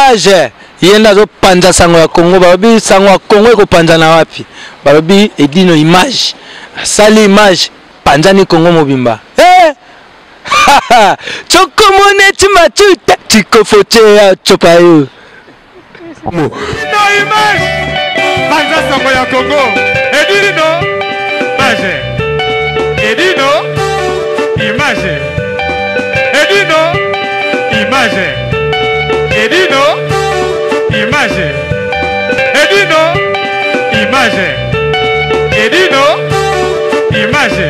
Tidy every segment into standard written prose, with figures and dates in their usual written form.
image yenda zo panja sango ya Congo babi sango ya Congo ko panja na wapi babi edino image sali image panja ni Congo mobimba choko moneti matuta tiko fote ya chopayo no image panja sango ya Congo edino image edino image edino image edino image edino image edino image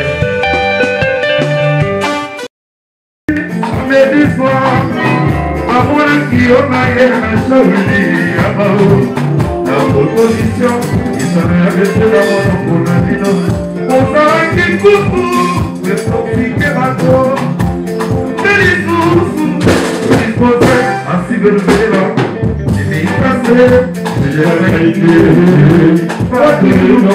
Medifo amor qui on a na sauli amao la proposition qui s'en est avec la mort pour la dino on s'en qui coucou le profiter à toi disposé à si belle vélo il est passé j'ai réalité pas de nous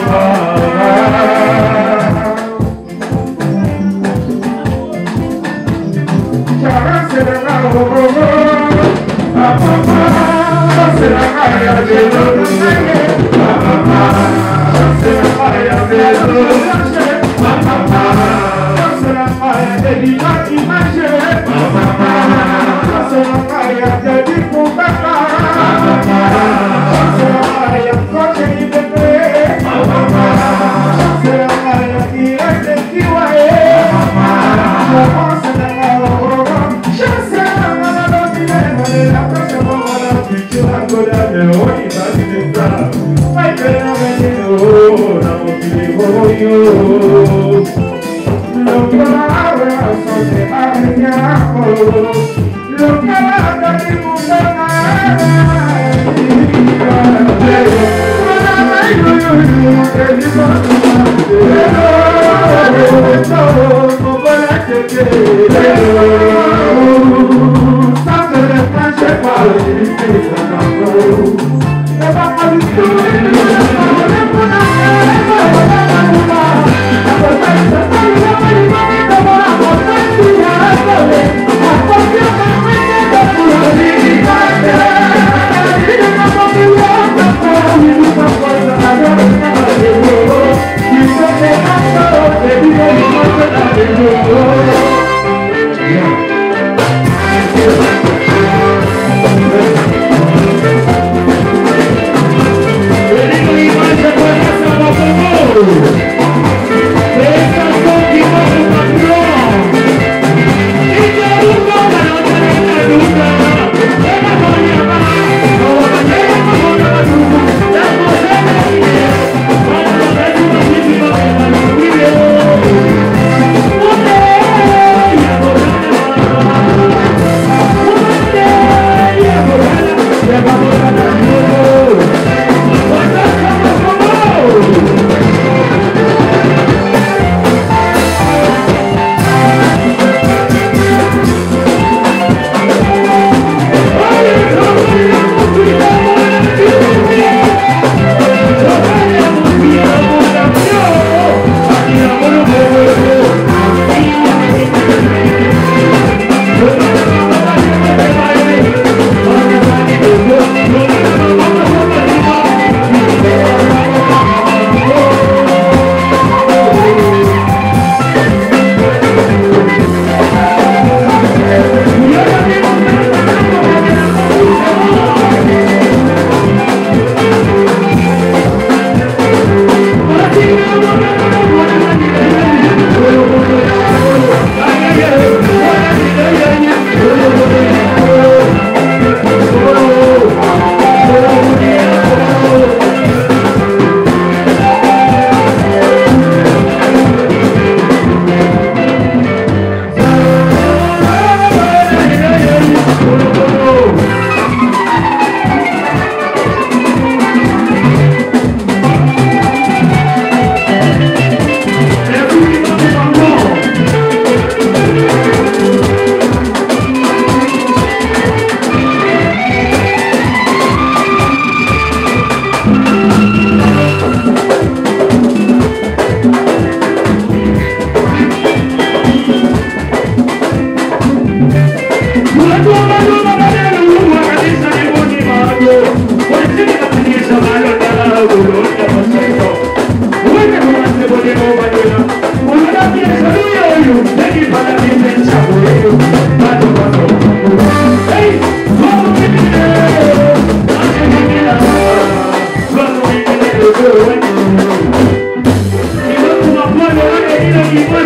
Yeah.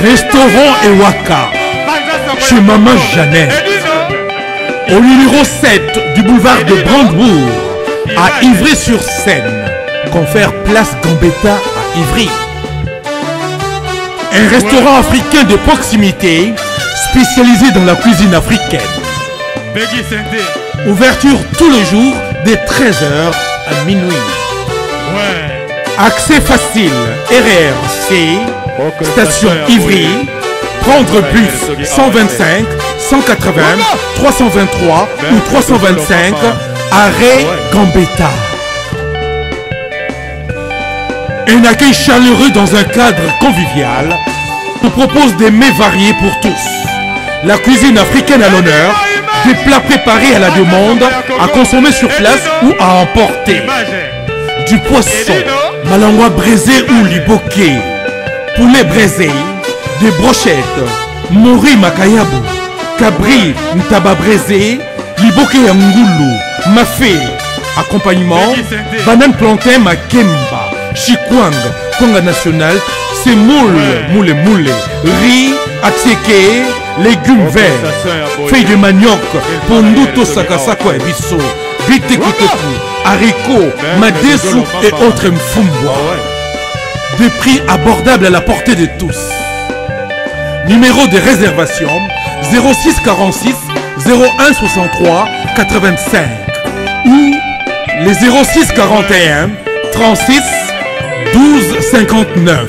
Restaurant Ewaka, chez Maman Jeannette, au numéro 7 du boulevard de Brandebourg, à Ivry-sur-Seine, confère Place Gambetta à Ivry. Un restaurant africain de proximité, spécialisé dans la cuisine africaine. Ouverture tous les jours dès 13h à minuit. Accès facile, RRC, station Ivry, prendre bus 125, 180, 323 ou 325, arrêt Gambetta. Un accueil chaleureux dans un cadre convivial nous propose des mets variés pour tous. La cuisine africaine à l'honneur, des plats préparés à la demande, à consommer sur place ou à emporter. Du poisson, malangwa braisé ou liboké, poulet braisé, des brochettes, mori makayabu, cabri ntaba braisé, liboké yangoulou, mafé. Accompagnement, banane plantain makemba, chikwang, konga national, c'est moule, riz, atieke, légumes verts, feuilles de manioc, ponduto sakasako et bisso, bitekiteku, haricots, madesu et autres mfumbwa. Des prix abordables à la portée de tous. Numéro de réservation 06 46 01 63 85 ou les 06 41 36 12 59.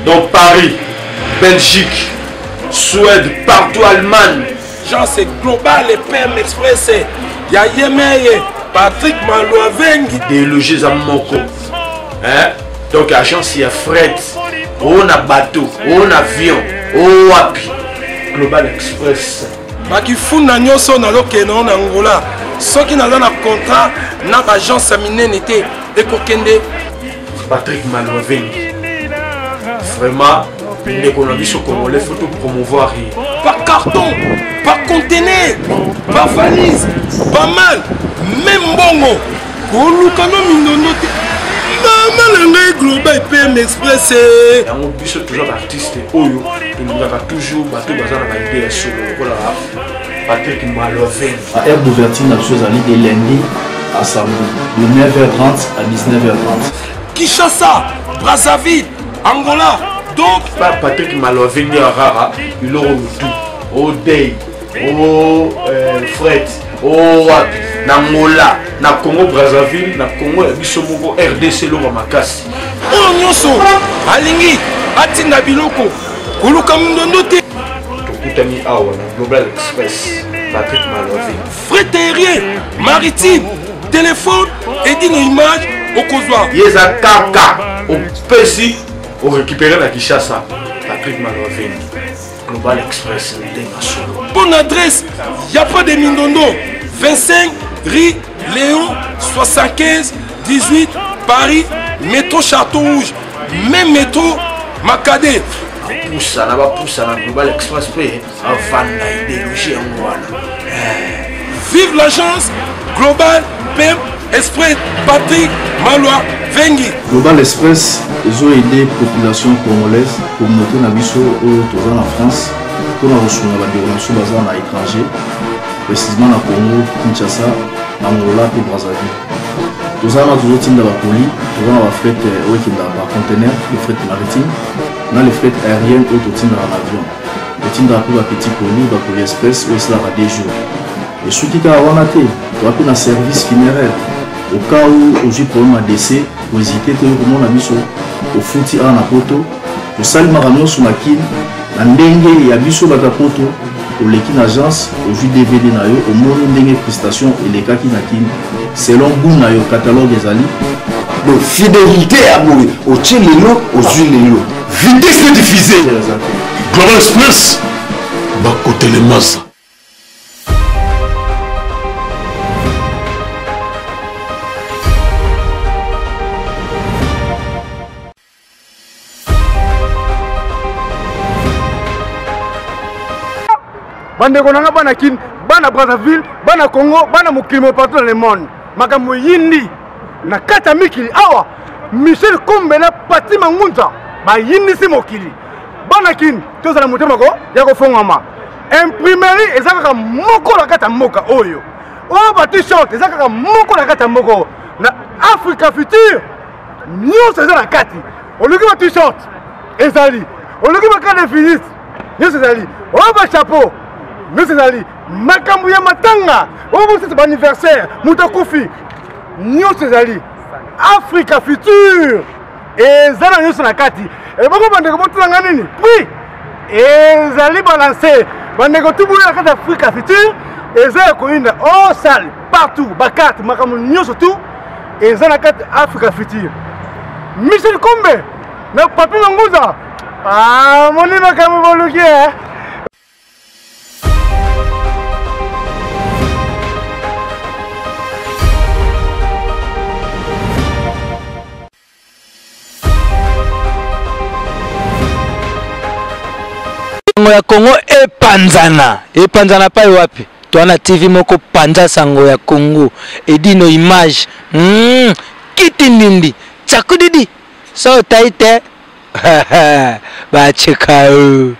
Donc Paris, Belgique, Suède, partout Allemagne. Genre c'est global et PM Express. Il y a Yemeye, Patrick Malouavengi. Des logés à Moko. Hein? Donc agence il y a fret, on a bateau, on a avion, on a wapi. Global Express. Bakifuna nyoso na lokeno na Angola. Soki na na contrat na agence minene te ekokende Patrick Malouavengi. Vraiment, l'économie sur Congolais, il faut promouvoir. Par carton, par conteneur, par valise, pas mal, même bongo. Pour nous, quand nous maman, le global PM Express. On dit toujours artiste, Oyo, elingaka toujours bato baza na baide ya solo lokola Patrick Maloven. À heure d'ouverture na biso ezali de lundi à samedi de 9h30 à 19h30. Kinshasa, Brazzaville, Angola. Donc Patrick Maloven ya rara il aura tout au day au Fred au wapi na Angola na Congo Brazzaville na Congo ya biso moko RDC lo makasi oyo nyonso alingi atinda biloko koluka mundondo te tokutani awa na Global Express Patrick Maloven fret aérien maritime téléphone edino image okozwa yeza kaka opesi o récupérer la Kinshasa Patrick Maloven Global Express bonne adresse y a pas de Mindondo 25 rue Léon 75 18 Paris métro Château Rouge même métro Macadé poussa na Global Express pe avant idéologie ngwana vive l'agence Global PM Express Patrick Maloven. Global Express ils ont aidé la population congolaise communauté na biso en France pour la reçu na relation basée à l'étranger précisément na Congo Kinshasa na Angola et Brazzaville. Tous en toujours tinda ba colis tous en fret par conteneur le fret maritime na le fret aérien ou tinda en avion le tinda pour ba petit colis ba colis express ou cela va des jours et ce qui a wanaté tu as un service funéraire au cas où aujourd'hui problème à décès vous hésitez te comment na biso au fouti à na poto au salima ramio sur makine na ndenge ya biso ba poto au l'équipe agence aujourd'hui DVD na yo au monde ndenge prestation et les cas qui na kin selon goût na yo catalogue ezali donc fidélité à mourir au tchelelo aux huiles vitesse de diffuser Global Express ba côté les masses. Bande konanga bana kin bana Brazzaville bana Congo bana mokili partout dans le monde makambo yindi na kata mikili awa Michel Kombe na Pati Mangunza ba yindi si mokili bana kin tozala motema ko ya ko fongama imprimerie ezaka moko na kata moka oyo ba t-shirt ezaka moko na kata moko na Africa Future nyonso eza na kati oluki ba t-shirt ezali oluki ba kade finis nyonso ezali ba chapeau nous allons makambu ya matanga obo c'est anniversaire muta kofi nous allons Africa Future et zana nyonso na kati et bako bandeko botanga nini oui et zali balancer bandeko tubuya na kati Africa Future et za koinda oh salle partout bakati makambu nyonso tout et zana kati Africa Future Michel Kombe na Papi Mangunza moni makambu boluki ya Congo epanzana pa wapi twana TV moko panza sango ya Congo edino image kitindindi chakudidi so taite ba chekao